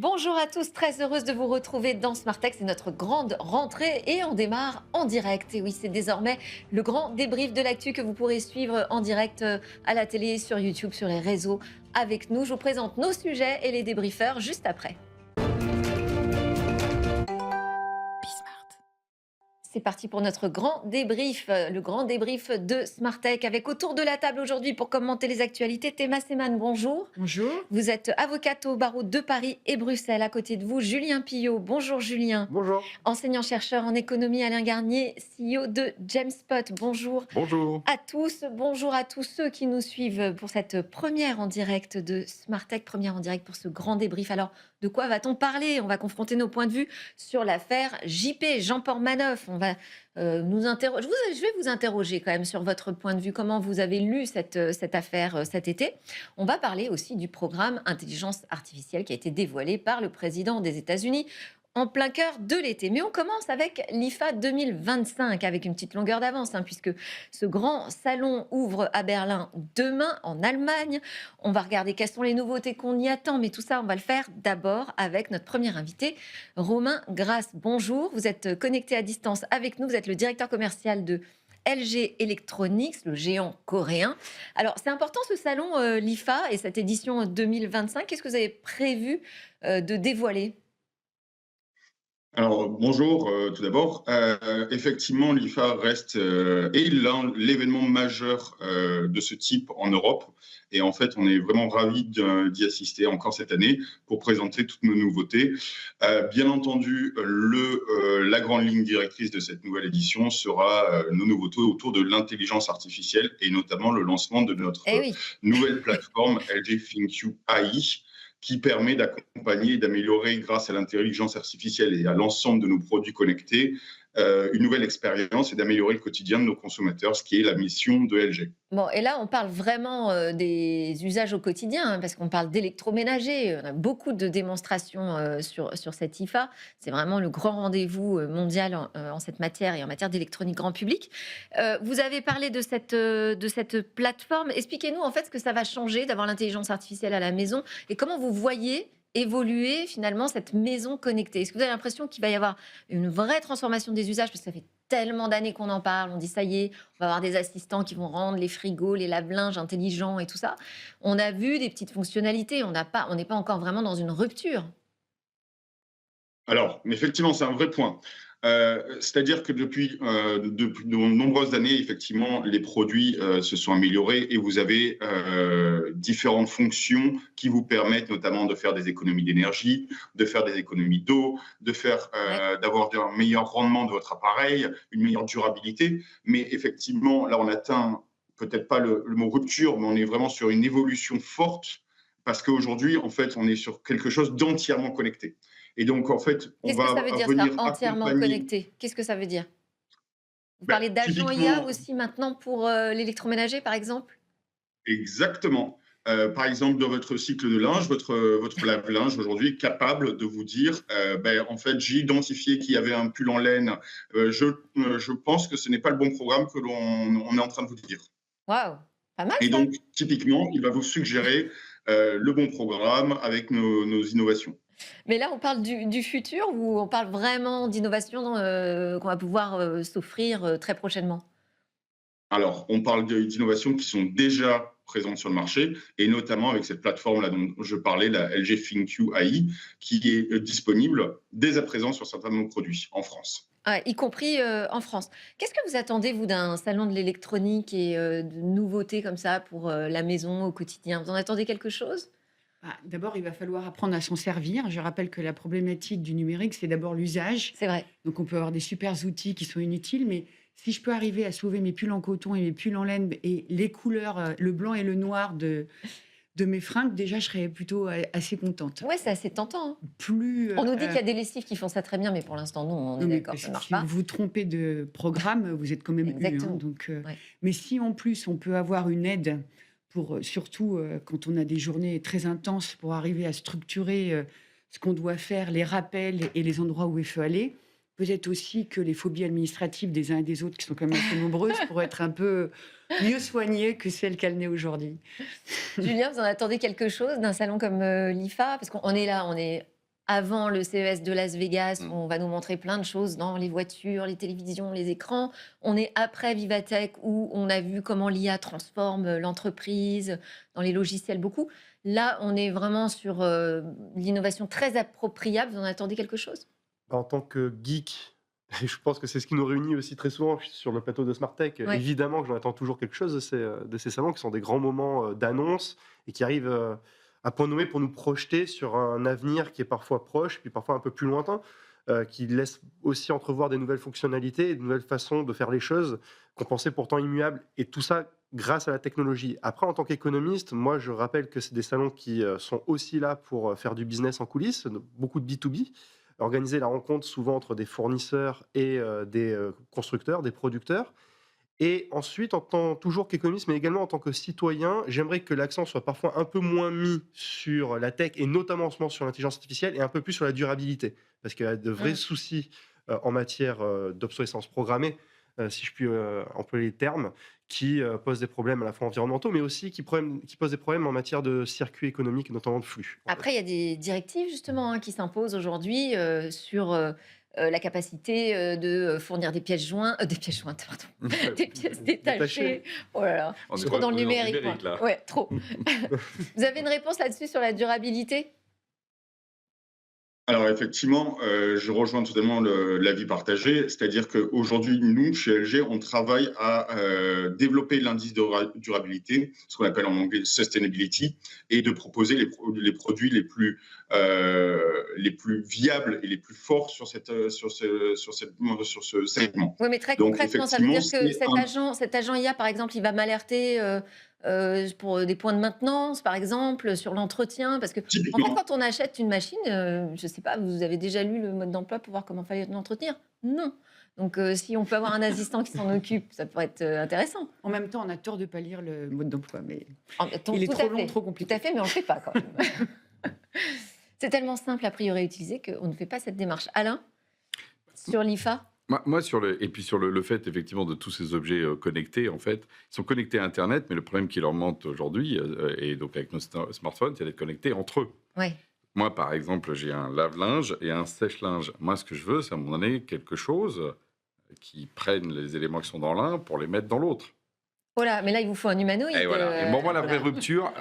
Bonjour à tous, très heureuse de vous retrouver dans Smart Tech. C'est notre grande rentrée et on démarre en direct. Et oui, c'est désormais le grand débrief de l'actu que vous pourrez suivre en direct à la télé, sur YouTube, sur les réseaux avec nous. Je vous présente nos sujets et les débriefeurs juste après. C'est parti pour notre grand débrief, le grand débrief de Smart Tech avec autour de la table aujourd'hui pour commenter les actualités. Théma Seman, bonjour. Bonjour. Vous êtes avocate au barreau de Paris et Bruxelles. À côté de vous, Julien Pillot. Bonjour Julien. Bonjour. Enseignant-chercheur en économie, Alain Garnier, CEO de Jamespot. Bonjour Bonjour. à tous. Bonjour à tous ceux qui nous suivent pour cette première en direct de Smart Tech, première en direct pour ce grand débrief. Alors, de quoi va-t-on parler? On va confronter nos points de vue sur l'affaire JP, Jean-Paul Manoff. On va nous interroger. Je vais vous interroger quand même sur votre point de vue. Comment vous avez lu cette affaire cet été? On va parler aussi du programme Intelligence artificielle qui a été dévoilé par le président des États-Unis en plein cœur de l'été. Mais on commence avec l'IFA 2025, avec une petite longueur d'avance, puisque ce grand salon ouvre à Berlin demain, en Allemagne. On va regarder quelles sont les nouveautés qu'on y attend, mais tout ça, on va le faire d'abord avec notre premier invité, Romain Grasse. Bonjour, vous êtes connecté à distance avec nous, vous êtes le directeur commercial de LG Electronics, le géant coréen. Alors, c'est important ce salon, l'IFA, et cette édition 2025. Qu'est-ce que vous avez prévu de dévoiler? Alors, bonjour tout d'abord. Effectivement, l'IFA reste est l'événement majeur de ce type en Europe. Et en fait, on est vraiment ravis d'y assister encore cette année pour présenter toutes nos nouveautés. Bien entendu, la grande ligne directrice de cette nouvelle édition sera nos nouveautés autour de l'intelligence artificielle et notamment le lancement de notre Eh oui. nouvelle plateforme LG ThinQ AI, qui permet d'accompagner et d'améliorer, grâce à l'intelligence artificielle et à l'ensemble de nos produits connectés, une nouvelle expérience et d'améliorer le quotidien de nos consommateurs, ce qui est la mission de LG. Bon, et là, on parle vraiment des usages au quotidien, parce qu'on parle d'électroménager. On a beaucoup de démonstrations sur cette IFA. C'est vraiment le grand rendez-vous mondial en cette matière et en matière d'électronique grand public. Vous avez parlé de cette plateforme. Expliquez-nous en fait ce que ça va changer d'avoir l'intelligence artificielle à la maison et comment vous voyez évoluer finalement cette maison connectée. Est-ce que vous avez l'impression qu'il va y avoir une vraie transformation des usages, parce que ça fait tellement d'années qu'on en parle, on dit ça y est, on va avoir des assistants qui vont rendre les frigos, les lave-linges intelligents et tout ça. On a vu des petites fonctionnalités, on n'est pas encore vraiment dans une rupture. Alors, effectivement, c'est un vrai point. C'est-à-dire que depuis de nombreuses années, effectivement, les produits se sont améliorés et vous avez différentes fonctions qui vous permettent notamment de faire des économies d'énergie, de faire des économies d'eau, Ouais. d'avoir un meilleur rendement de votre appareil, une meilleure durabilité. Mais effectivement, là, on atteint peut-être pas le mot rupture, mais on est vraiment sur une évolution forte parce qu'aujourd'hui, en fait, on est sur quelque chose d'entièrement connecté. Et donc, en fait, on Qu'est-ce que ça va veut dire ça, venir entièrement accompagner. connecté? Qu'est-ce que ça veut dire? Vous Ben, parlez d'agents IA typiquement, aussi maintenant pour l'électroménager, par exemple? exactement. Par exemple, dans votre cycle de linge, votre lave-linge aujourd'hui est capable de vous dire, en fait, j'ai identifié qu'il y avait un pull en laine. Je pense que ce n'est pas le bon programme que on est en train de vous dire. Waouh, pas mal Et ça. donc, typiquement, il va vous suggérer le bon programme avec nos innovations. Mais là, on parle du futur ou on parle vraiment d'innovation qu'on va pouvoir s'offrir très prochainement? Alors, on parle d'innovations qui sont déjà présentes sur le marché, et notamment avec cette plateforme-là dont je parlais, la LG ThinQ AI, qui est disponible dès à présent sur certains de nos produits en France. Ouais, y compris en France. Qu'est-ce que vous attendez, vous, d'un salon de l'électronique et de nouveautés comme ça pour la maison au quotidien? Vous en attendez quelque chose? D'abord, il va falloir apprendre à s'en servir. Je rappelle que la problématique du numérique, c'est d'abord l'usage. C'est vrai. Donc, on peut avoir des super outils qui sont inutiles, mais si je peux arriver à sauver mes pulls en coton et mes pulls en laine et les couleurs, le blanc et le noir de mes fringues, déjà, je serais plutôt assez contente. Ouais, c'est assez tentant, hein. Plus, On nous dit qu'il y a des lessives qui font ça très bien, mais pour l'instant, non, on est non, mais d'accord, ça ne marche si vous pas. vous trompez de programme, vous êtes quand même eu, hein. Exactement. Donc, Ouais. mais si en plus on peut avoir une aide pour, surtout quand on a des journées très intenses, pour arriver à structurer ce qu'on doit faire, les rappels et les endroits où il faut aller. Peut-être aussi que les phobies administratives des uns et des autres, qui sont quand même assez nombreuses, pourraient être un peu mieux soignées que celles qu'elle n'est aujourd'hui. Julien, vous en attendez quelque chose d'un salon comme l'IFA? Parce qu'on est là, on est avant le CES de Las Vegas, où Mmh. on va nous montrer plein de choses dans les voitures, les télévisions, les écrans. On est après Vivatech, où on a vu comment l'IA transforme l'entreprise, dans les logiciels beaucoup. Là, on est vraiment sur l'innovation très appropriable. Vous en attendez quelque chose? En tant que geek, et je pense que c'est ce qui nous réunit aussi très souvent sur le plateau de Smart Tech, Ouais. évidemment que j'en attends toujours quelque chose de ces salons qui sont des grands moments d'annonce et qui arrivent à point nommé pour nous projeter sur un avenir qui est parfois proche, puis parfois un peu plus lointain, qui laisse aussi entrevoir des nouvelles fonctionnalités et de nouvelles façons de faire les choses qu'on pensait pourtant immuables. Et tout ça grâce à la technologie. Après, en tant qu'économiste, moi, je rappelle que c'est des salons qui sont aussi là pour faire du business en coulisses, beaucoup de B2B, organiser la rencontre souvent entre des fournisseurs et des constructeurs, des producteurs. Et ensuite, toujours qu'économiste, mais également en tant que citoyen, j'aimerais que l'accent soit parfois un peu moins mis sur la tech, et notamment en ce moment sur l'intelligence artificielle, et un peu plus sur la durabilité. Parce qu'il y a de vrais Mm. soucis en matière d'obsolescence programmée, si je puis employer les termes, qui posent des problèmes à la fois environnementaux, mais aussi qui posent des problèmes en matière de circuit économique, notamment de flux. en fait. Après, il y a des directives justement qui s'imposent aujourd'hui sur la capacité de fournir des pièces jointes, des pièces jointes, pardon, des pièces détachées. Oh là là, On je est suis trop dans le on est numérique, moi. là. Ouais, trop. Vous avez une réponse là-dessus sur la durabilité? Alors effectivement, je rejoins totalement l'avis partagé, c'est-à-dire qu'aujourd'hui, nous, chez LG, on travaille à développer l'indice de durabilité, ce qu'on appelle en anglais sustainability, et de proposer les produits les plus viables et les plus forts sur sur ce segment. Oui, mais très Donc concrètement, ça veut effectivement, dire que c'est un cet agent IA, par exemple, il va m'alerter pour des points de maintenance, par exemple, sur l'entretien. Parce que, en fait, typiquement. quand on achète une machine, je ne sais pas, vous avez déjà lu le mode d'emploi pour voir comment fallait l'entretenir? Non. Donc, si on peut avoir un assistant qui s'en occupe, ça pourrait être intéressant. En même temps, on a tort de pas lire le mode d'emploi, mais Il il est tout trop à long, fait, trop tout compliqué. à fait, mais on ne le fait pas quand même. C'est tellement simple a priori à utiliser qu'on ne fait pas cette démarche. Alain, sur l'IFA? Moi, et puis sur le fait, effectivement, de tous ces objets connectés, en fait, ils sont connectés à Internet, mais le problème qui leur monte aujourd'hui, et donc avec nos smartphones, c'est d'être connectés entre eux. Ouais. Moi, par exemple, j'ai un lave-linge et un sèche-linge. Moi, ce que je veux, c'est à un moment donné quelque chose qui prenne les éléments qui sont dans l'un pour les mettre dans l'autre. Voilà, mais là, il vous faut un humanoïde. Et voilà. Et bon, moi, la vraie voilà. rupture,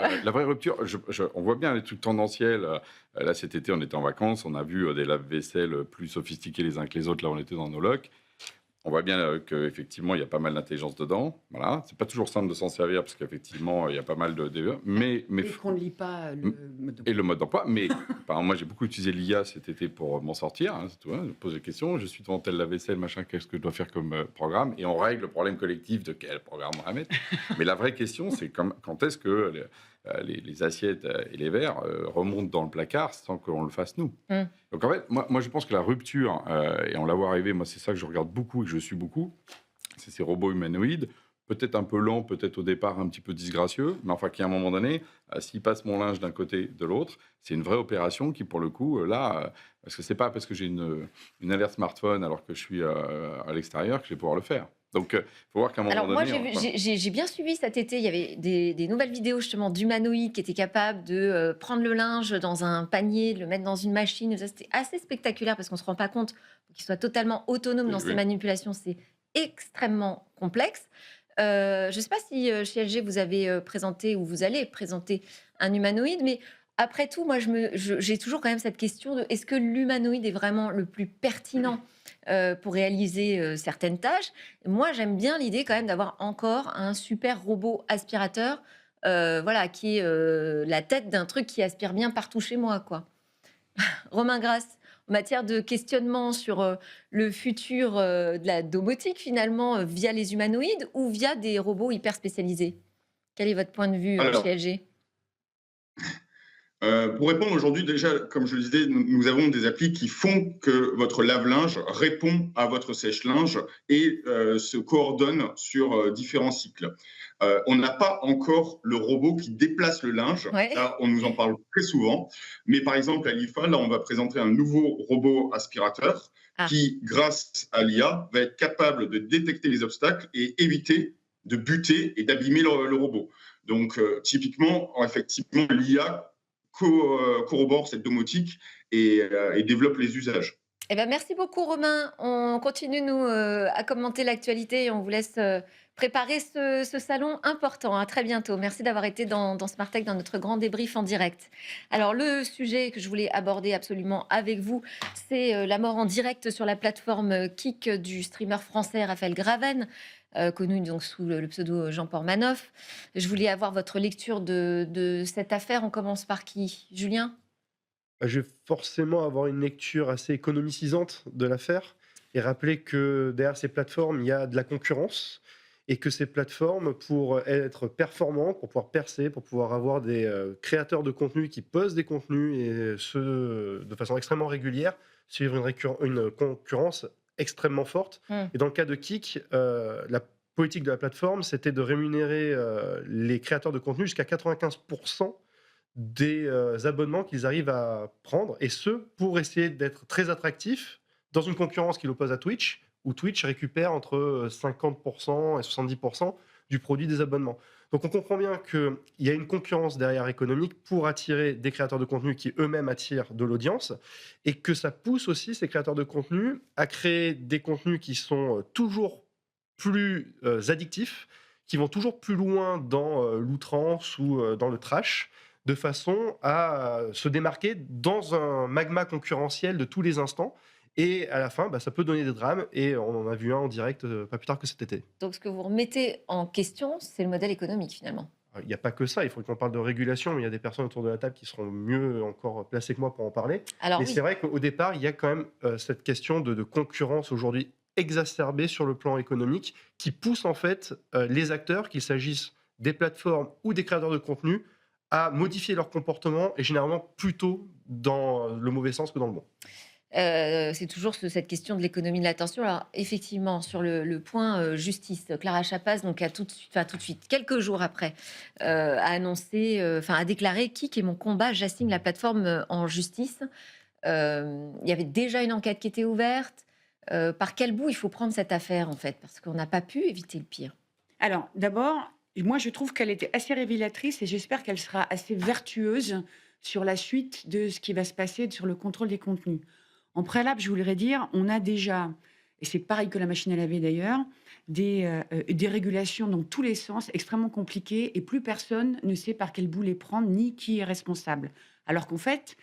on voit bien les trucs tendanciels. Là, cet été, on était en vacances, on a vu des lave-vaisselle plus sophistiqués les uns que les autres. Là, on était dans nos locs. On voit bien qu'effectivement, il y a pas mal d'intelligence dedans. Voilà. C'est pas toujours simple de s'en servir parce qu'effectivement, il y a pas mal de mais Et qu'on ne lit pas le mode d'emploi. et le mode d'emploi. Mais par exemple, moi, j'ai beaucoup utilisé l'IA cet été pour m'en sortir. Hein, c'est tout, hein. Je me pose des questions. Je suis devant telle lave-vaisselle, machin, qu'est-ce que je dois faire comme programme? Et on règle le problème collectif de quel programme on va mettre. Mais la vraie question, c'est quand est-ce que les assiettes et les verres remontent dans le placard sans qu'on le fasse nous? Mm. Donc en fait, moi, je pense que la rupture, et on la voit arriver, moi, c'est ça que je regarde beaucoup et que je suis beaucoup, c'est ces robots humanoïdes. Peut-être un peu lent, peut-être au départ un petit peu disgracieux, mais enfin, qui à un moment donné, s'il passe mon linge d'un côté de l'autre, c'est une vraie opération qui, pour le coup, parce que c'est pas parce que j'ai une alerte smartphone alors que je suis à l'extérieur que je vais pouvoir le faire. Donc, il faut voir qu'à un moment Alors moi, donné... j'ai bien suivi cet été, il y avait des nouvelles vidéos justement d'humanoïdes qui étaient capables de prendre le linge dans un panier, de le mettre dans une machine. Ça, c'était assez spectaculaire parce qu'on ne se rend pas compte qu'il soit totalement autonome Oui, dans ses oui. manipulations. C'est extrêmement complexe. Je ne sais pas si chez LG, vous avez présenté ou vous allez présenter un humanoïde, mais après tout, moi, j'ai toujours quand même cette question de est-ce que l'humanoïde est vraiment le plus pertinent pour réaliser certaines tâches? Moi, j'aime bien l'idée quand même d'avoir encore un super robot aspirateur, voilà, qui est la tête d'un truc qui aspire bien partout chez moi, quoi. Romain Grasse, en matière de questionnement sur le futur de la domotique, finalement, via les humanoïdes ou via des robots hyper spécialisés? Quel est votre point de vue Alors, chez LG? Pour répondre aujourd'hui, déjà, comme je le disais, nous avons des applis qui font que votre lave-linge répond à votre sèche-linge et se coordonne sur différents cycles. On n'a pas encore le robot qui déplace le linge. Ouais. Là, on nous en parle très souvent. Mais par exemple, à l'IFA, là, on va présenter un nouveau robot aspirateur qui, grâce à l'IA, va être capable de détecter les obstacles et éviter de buter et d'abîmer le robot. Donc, typiquement, effectivement, l'IA corrobore cette domotique et développe les usages. Eh ben, merci beaucoup Romain. On continue, nous, à commenter l'actualité et on vous laisse préparer ce salon important. À très bientôt. Merci d'avoir été dans Smart Tech, dans notre grand débrief en direct. Alors, le sujet que je voulais aborder absolument avec vous, c'est la mort en direct sur la plateforme Kik du streamer français Raphaël Graven, connu donc sous le pseudo Jean Pormanoff. Je voulais avoir votre lecture de cette affaire. On commence par qui? Julien? Je vais forcément avoir une lecture assez économicisante de l'affaire et rappeler que derrière ces plateformes, il y a de la concurrence et que ces plateformes, pour être performantes, pour pouvoir percer, pour pouvoir avoir des créateurs de contenu qui posent des contenus et ce de façon extrêmement régulière, suivre une concurrence extrêmement forte. Et dans le cas de Kik, la politique de la plateforme, c'était de rémunérer les créateurs de contenu jusqu'à 95% des abonnements qu'ils arrivent à prendre, et ce, pour essayer d'être très attractifs dans une concurrence qui l'oppose à Twitch, où Twitch récupère entre 50% et 70% du produit des abonnements. Donc on comprend bien qu'il y a une concurrence derrière économique pour attirer des créateurs de contenu qui eux-mêmes attirent de l'audience, et que ça pousse aussi ces créateurs de contenu à créer des contenus qui sont toujours plus addictifs, qui vont toujours plus loin dans l'outrance ou dans le trash, de façon à se démarquer dans un magma concurrentiel de tous les instants. Et à la fin, ça peut donner des drames. Et on en a vu un en direct pas plus tard que cet été. Donc, ce que vous remettez en question, c'est le modèle économique, finalement. Il n'y a pas que ça. Il faut qu'on parle de régulation. Mais il y a des personnes autour de la table qui seront mieux encore placées que moi pour en parler. Alors, Mais oui. c'est vrai qu'au départ, il y a quand même cette question de concurrence aujourd'hui exacerbée sur le plan économique qui pousse en fait les acteurs, qu'il s'agisse des plateformes ou des créateurs de contenu, à modifier leur comportement, et généralement plutôt dans le mauvais sens que dans le bon. C'est toujours cette question de l'économie de l'attention. Alors, effectivement, sur le point justice, Clara Chapaz, donc, a tout de suite, quelques jours après, a annoncé, a déclaré: Kik est mon combat, j'assigne la plateforme en justice. Il y avait déjà une enquête qui était ouverte. Par quel bout il faut prendre cette affaire, en fait? Parce qu'on n'a pas pu éviter le pire. Alors, d'abord, moi, je trouve qu'elle était assez révélatrice et j'espère qu'elle sera assez vertueuse sur la suite de ce qui va se passer sur le contrôle des contenus. En préalable, je voudrais dire, on a déjà, et c'est pareil que la machine à laver d'ailleurs, des régulations dans tous les sens extrêmement compliquées et plus personne ne sait par quel bout les prendre ni qui est responsable. Alors qu'en fait,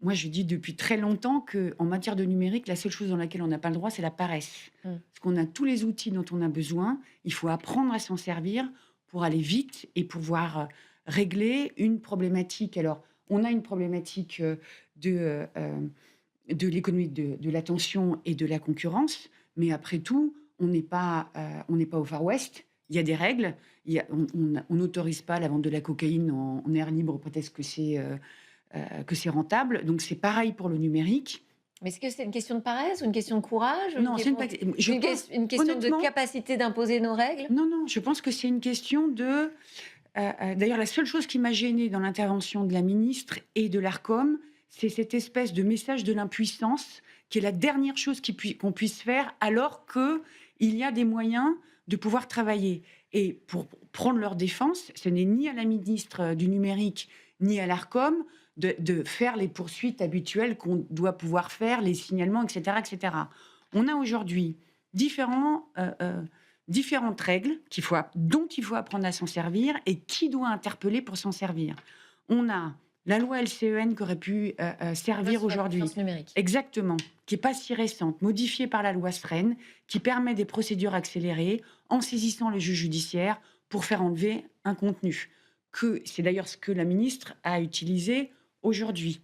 moi, je dis depuis très longtemps qu'en matière de numérique, la seule chose dans laquelle on n'a pas le droit, c'est la paresse. Parce qu'on a tous les outils dont on a besoin, il faut apprendre à s'en servir pour aller vite et pouvoir régler une problématique. Alors, on a une problématique de l'économie de l'attention et de la concurrence, mais après tout, on n'est pas au Far West. Il y a des règles. On n'autorise pas la vente de la cocaïne en air libre au prétexte que c'est rentable. Donc, c'est pareil pour le numérique. Mais est-ce que c'est une question de paresse ou une question de courage? Non, c'est une question de capacité d'imposer nos règles? Non, je pense que c'est une question de... D'ailleurs, la seule chose qui m'a gênée dans l'intervention de la ministre et de l'Arcom, c'est cette espèce de message de l'impuissance qui est la dernière chose qu'on puisse faire alors qu'il y a des moyens de pouvoir travailler. Et pour prendre leur défense, ce n'est ni à la ministre du numérique ni à l'Arcom de faire les poursuites habituelles qu'on doit pouvoir faire, les signalements, etc. etc. On a aujourd'hui différentes règles dont il faut apprendre à s'en servir et qui doit interpeller pour s'en servir. On a la loi LCEN qui aurait pu servir aujourd'hui. Exactement, qui n'est pas si récente, modifiée par la loi SREN, qui permet des procédures accélérées en saisissant le juge judiciaire pour faire enlever un contenu. C'est d'ailleurs ce que la ministre a utilisé aujourd'hui.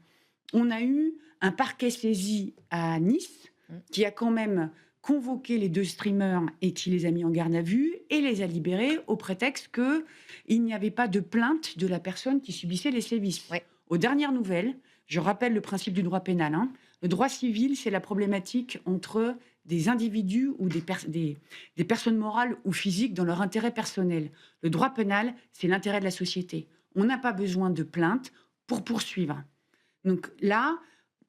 On a eu un parquet saisi à Nice qui a quand même convoqué les 2 streamers et qui les a mis en garde à vue et les a libérés au prétexte qu'il n'y avait pas de plainte de la personne qui subissait les sévices. Ouais. Aux dernières nouvelles, je rappelle le principe du droit pénal. Le droit civil, c'est la problématique entre des individus ou des personnes morales ou physiques dans leur intérêt personnel. Le droit pénal, c'est l'intérêt de la société. On n'a pas besoin de plainte pour poursuivre. Donc là,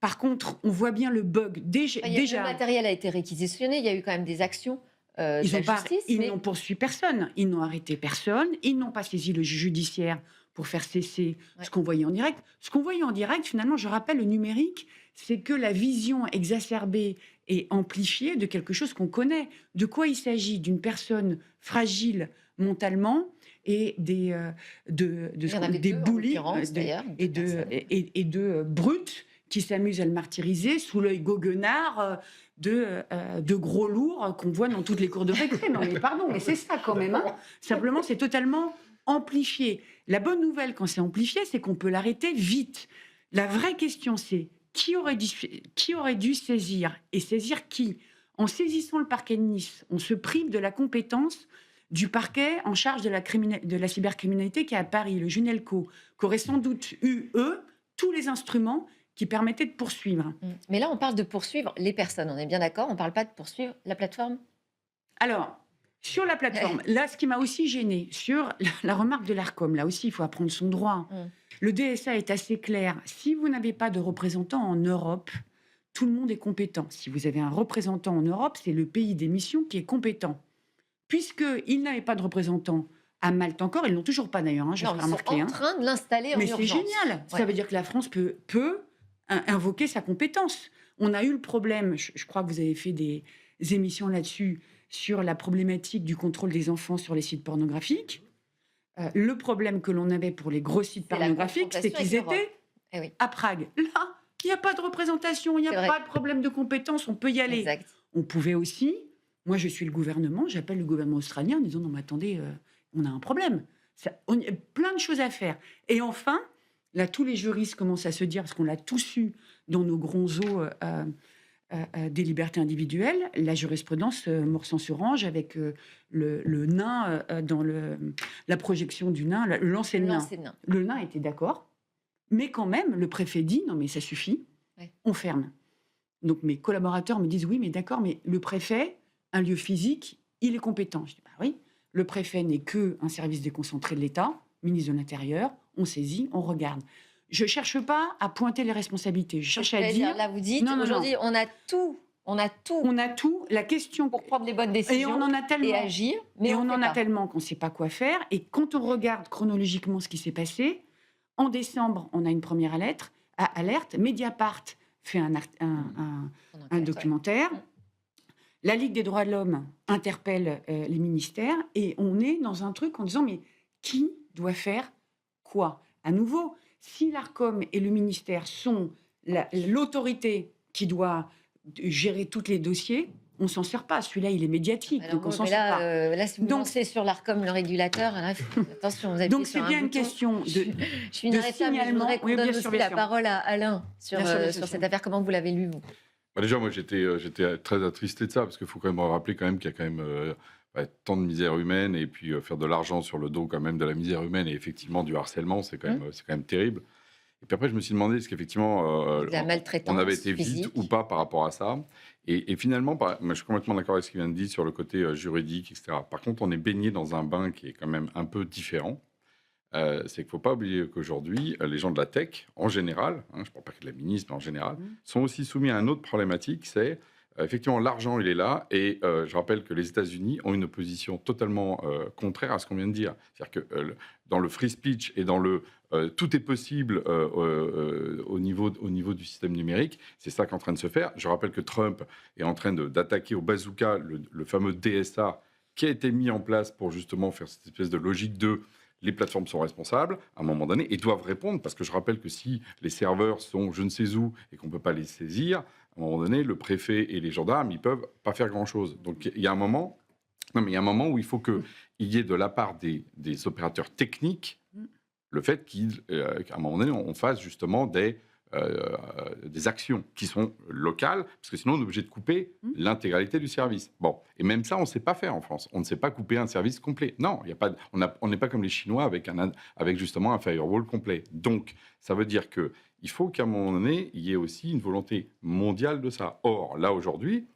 par contre, on voit bien le bug. Déjà, le matériel a été réquisitionné, il y a eu quand même des actions ils n'ont poursuivi personne, ils n'ont arrêté personne, ils n'ont pas saisi le juge judiciaire pour faire cesser Ouais. ce qu'on voyait en direct. Ce qu'on voyait en direct, finalement, je rappelle, le numérique, c'est que la vision exacerbée et amplifiée de quelque chose qu'on connaît. De quoi il s'agit? D'une personne fragile mentalement et Il y en avait des deux, en bullies l'occurrence, d'ailleurs, et deux personnes. de brutes qui s'amusent à le martyriser sous l'œil goguenard de gros lourds qu'on voit dans toutes les cours de récré. Non mais pardon, mais c'est ça quand même. Hein. Simplement, c'est totalement amplifié. La bonne nouvelle quand c'est amplifié, c'est qu'on peut l'arrêter vite. La vraie question, c'est qui aurait dû saisir et saisir qui? En saisissant le parquet de Nice, on se prive de la compétence du parquet en charge de la cybercriminalité qui est à Paris, le Junelco, qui aurait sans doute eu, eux, tous les instruments qui permettaient de poursuivre. Mais là, on parle de poursuivre les personnes, on est bien d'accord? On ne parle pas de poursuivre la plateforme? Alors, sur la plateforme, là, ce qui m'a aussi gêné, sur la remarque de l'ARCOM, là aussi, il faut apprendre son droit. Le DSA est assez clair. Si vous n'avez pas de représentant en Europe, tout le monde est compétent. Si vous avez un représentant en Europe, c'est le pays d'émission qui est compétent. Puisqu'ils n'avaient pas de représentant à Malte encore, ils n'ont toujours pas d'ailleurs, je vais Non, faire ils sont remarquer. en train de l'installer en Mais urgence. c'est génial. Ouais. Ça veut dire que la France peut invoquer sa compétence. On a eu le problème, je crois que vous avez fait des émissions là-dessus, sur la problématique du contrôle des enfants sur les sites pornographiques. Le problème que l'on avait pour les gros sites C'est la pornographiques, c'est confrontation qu'ils avec l'Europe. étaient Eh oui, à Prague. Là, il n'y a pas de représentation, il n'y C'est a vrai. pas de problème de compétence, on peut y aller. exact. On pouvait aussi, moi je suis le gouvernement, j'appelle le gouvernement australien en disant non mais attendez, on a un problème. Il y a plein de choses à faire. Et enfin, là tous les juristes commencent à se dire, parce qu'on l'a tous eu dans nos gronzos des libertés individuelles, la jurisprudence Morsan-sur-Ange avec le nain dans la projection du nain, le lancer de nain. Lancer de nain. Le nain était d'accord, mais quand même, le préfet dit non, mais ça suffit, Ouais. on ferme. Donc mes collaborateurs me disent oui, mais d'accord, mais le préfet, un lieu physique, il est compétent. Je dis bah oui, le préfet n'est qu'un service déconcentré de l'État, ministre de l'Intérieur, on saisit, on regarde. Je ne cherche pas à pointer les responsabilités, je cherche à dire. Là, vous dites, Non, non, aujourd'hui, on a tout on a tout, la question pour prendre les bonnes et décisions on en a et tellement. agir, mais Et on on fait en a pas. tellement qu'on ne sait pas quoi faire. Et quand on regarde chronologiquement ce qui s'est passé, en décembre, on a une première alerte. Mediapart fait un Ouais. documentaire. La Ligue des droits de l'homme interpelle les ministères. Et on est dans un truc en disant, mais qui doit faire quoi? À nouveau, si l'ARCOM et le ministère sont l'autorité qui doit gérer tous les dossiers, on ne s'en sert pas. Celui-là, il est médiatique, Alors, donc on s'en mais sert pas. là, si vous Donc- lancez sur l'ARCOM, le régulateur, là, attention, vous appuyez Donc sur c'est un bien une bouton. question Je suis inarrêtable, mais je signalement. voudrais qu'on Oui, bien donne sûr, aussi bien la sûr. parole à Alain sur, Bien sûr, bien sur sûr. cette affaire. Comment vous l'avez lu, vous? Bah déjà, moi, j'étais très attristé de ça, parce qu'il faut quand même rappeler quand même qu'il y a quand même tant de misère humaine, et puis faire de l'argent sur le dos quand même de la misère humaine, et effectivement du harcèlement, c'est quand même terrible. Et puis après, je me suis demandé est-ce qu'effectivement, De la maltraitance on avait été vite physique. ou pas par rapport à ça. Et finalement, moi, je suis complètement d'accord avec ce qu'il vient de dire sur le côté juridique, etc. Par contre, on est baigné dans un bain qui est quand même un peu différent. C'est qu'il ne faut pas oublier qu'aujourd'hui, les gens de la tech, en général, je ne parle pas que de la ministre, mais en général, sont aussi soumis à une autre problématique, c'est effectivement l'argent, il est là, et je rappelle que les États-Unis ont une position totalement contraire à ce qu'on vient de dire. C'est-à-dire que dans le free speech et dans le tout est possible au niveau du système numérique, c'est ça qui est en train de se faire. Je rappelle que Trump est en train d'attaquer au bazooka le fameux DSA qui a été mis en place pour justement faire cette espèce de logique de les plateformes sont responsables à un moment donné et doivent répondre, parce que je rappelle que si les serveurs sont je ne sais où et qu'on ne peut pas les saisir, à un moment donné, le préfet et les gendarmes, ils ne peuvent pas faire grand-chose. Donc il y a un moment, où il faut qu'il y ait de la part des opérateurs techniques le fait qu'à un moment donné, on fasse justement des actions qui sont locales, parce que sinon on est obligé de couper l'intégralité du service. Bon, et même ça, on ne sait pas faire en France. On ne sait pas couper un service complet. Non, on n'est pas comme les Chinois avec justement un firewall complet. Donc, ça veut dire qu'il faut qu'à un moment donné, il y ait aussi une volonté mondiale de ça. Or, là, aujourd'hui,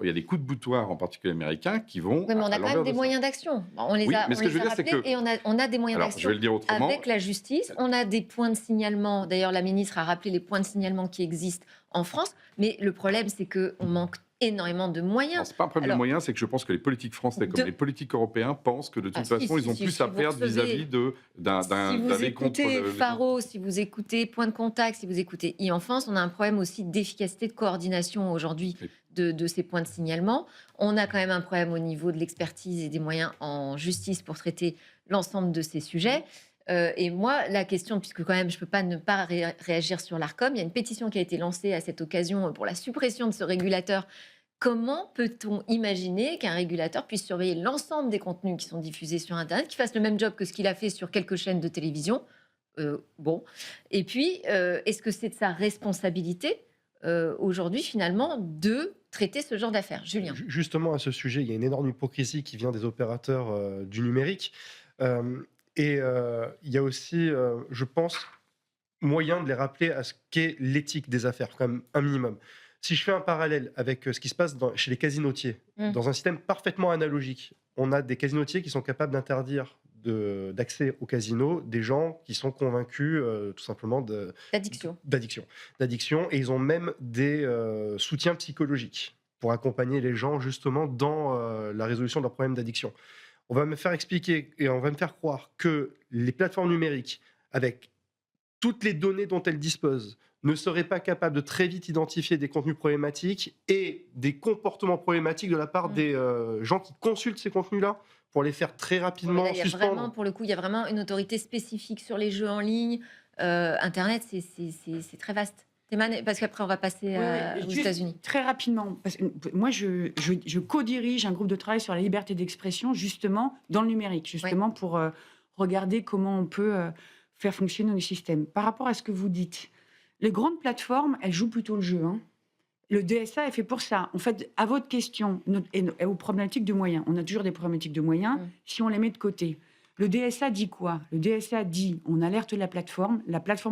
il y a des coups de boutoir, en particulier américains, qui vont. Oui, mais on à a quand l'envers même des de ça. moyens d'action. On les Oui, a, mais on ce que les je veux a dire, c'est rappelés que- et on a des moyens Alors, d'action je vais le dire autrement. avec la justice. On a des points de signalement. D'ailleurs, la ministre a rappelé les points de signalement qui existent en France. Mais le problème, c'est qu'on manque énormément de Alors, moyens. c'est pas un problème de Alors, moyens, c'est que je pense que les politiques français comme de- les politiques européens pensent que de toute Ah, si, façon, si, ils ont si, plus si à vous perdre recevez- vis-à-vis Si vous d'aller contre écoutez le. Faro, si vous écoutez Point de Contact, si vous écoutez e-enfance, on a un problème aussi d'efficacité, de coordination aujourd'hui Oui. de ces points de signalement. On a quand même un problème au niveau de l'expertise et des moyens en justice pour traiter l'ensemble de ces sujets. Et moi, la question, puisque quand même je ne peux pas ne pas réagir sur l'ARCOM, il y a une pétition qui a été lancée à cette occasion pour la suppression de ce régulateur. Comment peut-on imaginer qu'un régulateur puisse surveiller l'ensemble des contenus qui sont diffusés sur Internet, qui fasse le même job que ce qu'il a fait sur quelques chaînes de télévision? Bon. Et puis, est-ce que c'est de sa responsabilité aujourd'hui, finalement, de traiter ce genre d'affaires? Julien. Justement, à ce sujet, il y a une énorme hypocrisie qui vient des opérateurs du numérique. Il y a aussi, je pense, moyen de les rappeler à ce qu'est l'éthique des affaires, quand même un minimum. Si je fais un parallèle avec ce qui se passe chez les casinotiers, dans un système parfaitement analogique, on a des casinotiers qui sont capables d'interdire d'accès au casino des gens qui sont convaincus tout simplement L'addiction. d'addiction, et ils ont même des soutiens psychologiques pour accompagner les gens justement dans la résolution de leurs problèmes d'addiction. On va me faire expliquer et on va me faire croire que les plateformes numériques, avec toutes les données dont elles disposent, ne seraient pas capables de très vite identifier des contenus problématiques et des comportements problématiques de la part des gens qui consultent ces contenus-là pour les faire très rapidement suspendre. Pour le coup, il y a vraiment une autorité spécifique sur les jeux en ligne. Internet, c'est très vaste. Théman, parce qu'après, on va passer aux Juste États-Unis. Très rapidement, parce que moi, je co-dirige un groupe de travail sur la liberté d'expression, justement, dans le numérique, justement, pour regarder comment on peut faire fonctionner nos systèmes. Par rapport à ce que vous dites, les grandes plateformes, elles jouent plutôt le jeu. Le DSA est fait pour ça. En fait, à votre question, et aux problématiques de moyens, on a toujours des problématiques de moyens si on les met de côté. Le DSA dit quoi? Le DSA dit, on alerte la plateforme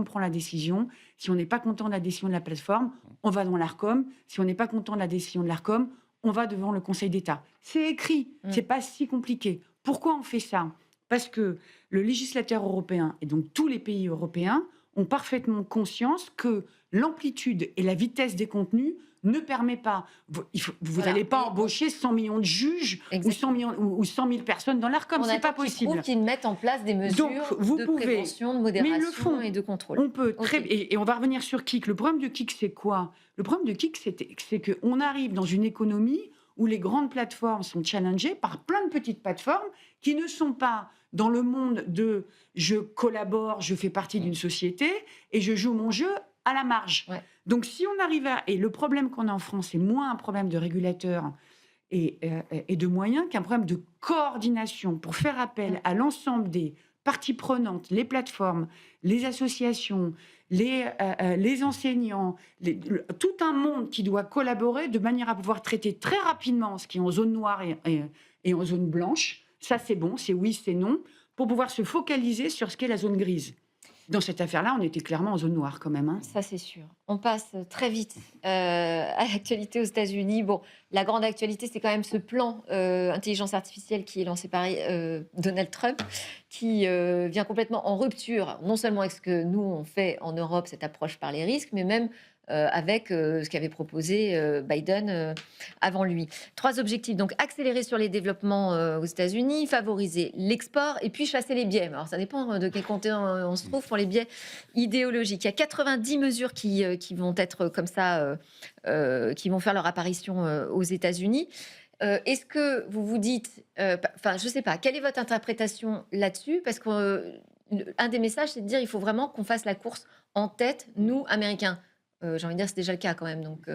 prend la décision. Si on n'est pas content de la décision de la plateforme, on va dans l'ARCOM. Si on n'est pas content de la décision de l'ARCOM, on va devant le Conseil d'État. C'est écrit, c'est pas si compliqué. Pourquoi on fait ça? Parce que le législateur européen, et donc tous les pays européens, ont parfaitement conscience que l'amplitude et la vitesse des contenus ne permet pas. Vous n'allez pas embaucher 100 millions de juges ou 100 000 personnes dans l'ARCOM, c'est pas possible. Qu'ils mettent en place des mesures de prévention, de modération et de contrôle. On peut et on va revenir sur Kik. Le problème de Kik, c'est quoi? Le problème de Kik, c'est qu'on arrive dans une économie où les grandes plateformes sont challengées par plein de petites plateformes qui ne sont pas dans le monde de je collabore, je fais partie d'une société et je joue mon jeu à la marge. Donc si on arrive à... Et le problème qu'on a en France, c'est moins un problème de régulateurs et de moyens qu'un problème de coordination pour faire appel à l'ensemble des parties prenantes, les plateformes, les associations, les enseignants, tout un monde qui doit collaborer de manière à pouvoir traiter très rapidement ce qui est en zone noire et en zone blanche. Ça, c'est bon, c'est oui, c'est non, pour pouvoir se focaliser sur ce qu'est la zone grise. Dans cette affaire-là, on était clairement en zone noire quand même. Ça, c'est sûr. On passe très vite à l'actualité aux États-Unis. Bon, la grande actualité, c'est quand même ce plan intelligence artificielle qui est lancé par Donald Trump, qui vient complètement en rupture, non seulement avec ce que nous, on fait en Europe, cette approche par les risques, mais même avec ce qu'avait proposé Biden avant lui. 3 objectifs, donc accélérer sur les développements aux États-Unis, favoriser l'export et puis chasser les biais. Alors ça dépend de quel côté on se trouve pour les biais idéologiques. Il y a 90 mesures qui vont être comme ça, qui vont faire leur apparition aux États-Unis. Est-ce que vous vous dites, enfin je ne sais pas, quelle est votre interprétation là-dessus? Parce qu'un des messages, c'est de dire il faut vraiment qu'on fasse la course en tête, nous, Américains. J'ai envie de dire, c'est déjà le cas quand même. Donc,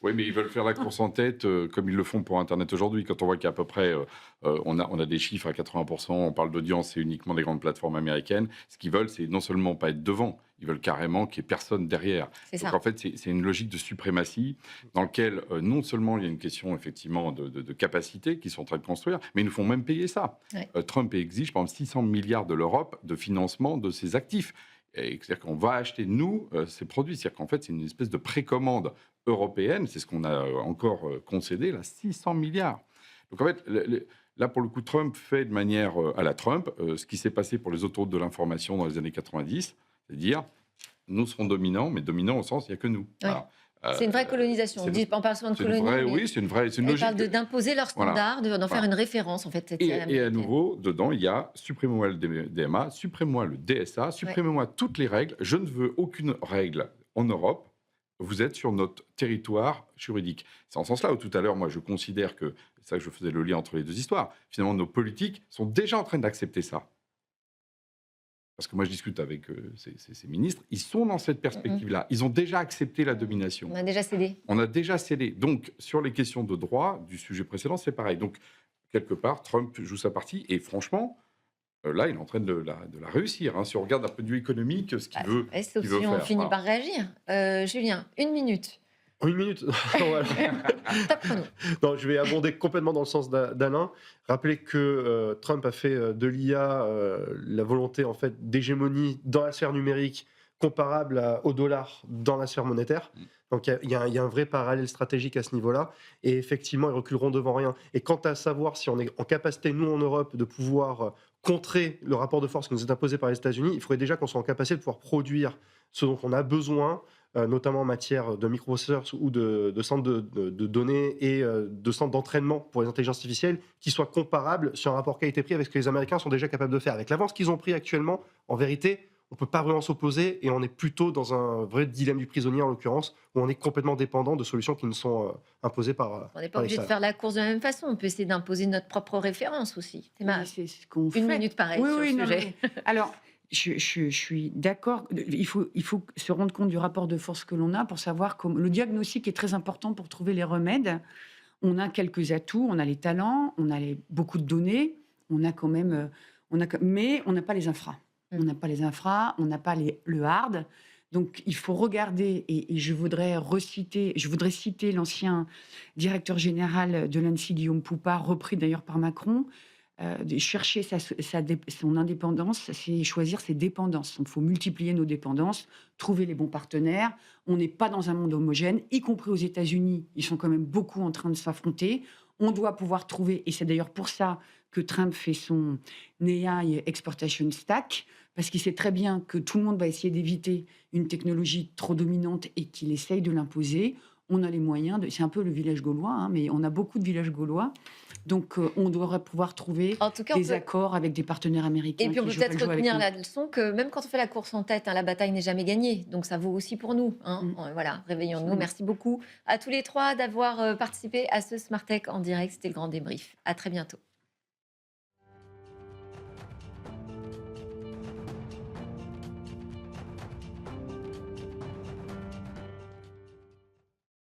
oui, mais ils veulent faire la course en tête comme ils le font pour Internet aujourd'hui. Quand on voit qu'à peu près, on a des chiffres à 80%, on parle d'audience, c'est uniquement des grandes plateformes américaines. Ce qu'ils veulent, c'est non seulement pas être devant, ils veulent carrément qu'il n'y ait personne derrière. Donc en fait, c'est une logique de suprématie dans laquelle non seulement il y a une question effectivement de capacité qu'ils sont en train de construire, mais ils nous font même payer ça. Trump exige par exemple 600 milliards de l'Europe de financement de ses actifs. C'est-à-dire qu'on va acheter, nous, ces produits. C'est-à-dire qu'en fait, c'est une espèce de précommande européenne. C'est ce qu'on a encore concédé, là, 600 milliards. Donc en fait, là, pour le coup, Trump fait de manière à la Trump ce qui s'est passé pour les autoroutes de l'information dans les années 90, c'est-à-dire, nous serons dominants, mais dominants au sens, il n'y a que nous. Voilà. C'est une vraie colonisation. On parle souvent de C'est une colonie, vraie, mais oui, c'est une elle logique. parle d'imposer leurs Voilà. standards, d'en faire Voilà. une référence, en fait, cette série Et à américaine. nouveau, dedans, il y a supprimez-moi le DMA, supprimez-moi le DSA, supprimez-moi toutes les règles. Je ne veux aucune règle en Europe. Vous êtes sur notre territoire juridique. C'est en ce sens-là où tout à l'heure, moi, je considère que, c'est ça que je faisais le lien entre les deux histoires, finalement, nos politiques sont déjà en train d'accepter ça. Parce que moi, je discute avec ces ministres, ils sont dans cette perspective-là. Ils ont déjà accepté la domination. On a déjà cédé. On a déjà cédé. Donc, sur les questions de droit du sujet précédent, c'est pareil. Donc, quelque part, Trump joue sa partie. Et franchement, là, il est en train de la réussir. Hein. Si on regarde d'un point de vue économique, ce qu'il veut, Ouais, sauf qu'il veut si on faire. finit Voilà. par réagir. Julien, 1 minute. En 1 minute. Voilà. Top chrono. Non, je vais abonder complètement dans le sens d'Alain. Rappelez que Trump a fait de l'IA la volonté en fait d'hégémonie dans la sphère numérique comparable au dollar dans la sphère monétaire. Donc il y a un vrai parallèle stratégique à ce niveau-là. Et effectivement, ils reculeront devant rien. Et quant à savoir si on est en capacité, nous en Europe, de pouvoir contrer le rapport de force qui nous est imposé par les États-Unis, il faudrait déjà qu'on soit en capacité de pouvoir produire ce dont on a besoin, notamment en matière de microprocesseurs ou de centres de données et de centres d'entraînement pour les intelligences artificielles qui soient comparables sur un rapport qualité-prix avec ce que les Américains sont déjà capables de faire. Avec l'avance qu'ils ont pris actuellement, en vérité, on ne peut pas vraiment s'opposer et on est plutôt dans un vrai dilemme du prisonnier, en l'occurrence, où on est complètement dépendant de solutions qui nous sont imposées par On n'est pas par obligé de l'État. faire la course de la même façon. On peut essayer d'imposer notre propre référence aussi. Oui, c'est ce qu'on fait. 1 minute pareil Oui, sur oui, le non, sujet. mais- alors, je suis d'accord. Il faut se rendre compte du rapport de force que l'on a pour savoir comment. Le diagnostic est très important pour trouver les remèdes. On a quelques atouts, on a les talents, on a beaucoup de données, on a quand même. Mais on n'a pas les infras. On n'a pas les infras, on n'a pas le hard. Donc, il faut regarder, et je voudrais citer l'ancien directeur général de l'ANSSI, Guillaume Poupard, repris d'ailleurs par Macron. Chercher son indépendance, c'est choisir ses dépendances. Donc, il faut multiplier nos dépendances, trouver les bons partenaires. On n'est pas dans un monde homogène, y compris aux États-Unis. Ils sont quand même beaucoup en train de s'affronter. On doit pouvoir trouver, et c'est d'ailleurs pour ça que Trump fait son AI Exportation Stack, parce qu'il sait très bien que tout le monde va essayer d'éviter une technologie trop dominante et qu'il essaye de l'imposer. On a les moyens, c'est un peu le village gaulois, hein, mais on a beaucoup de villages gaulois. Donc, on devrait pouvoir trouver En tout cas, des accords avec des partenaires américains. et puis on peut qui joueraient peut-être le jeu avec retenir nous. la leçon que même quand on fait la course en tête, la bataille n'est jamais gagnée. Donc ça vaut aussi pour nous. Voilà, réveillons-nous. Merci beaucoup à tous les trois d'avoir participé à ce Smart Tech en direct. C'était le grand débrief. À très bientôt.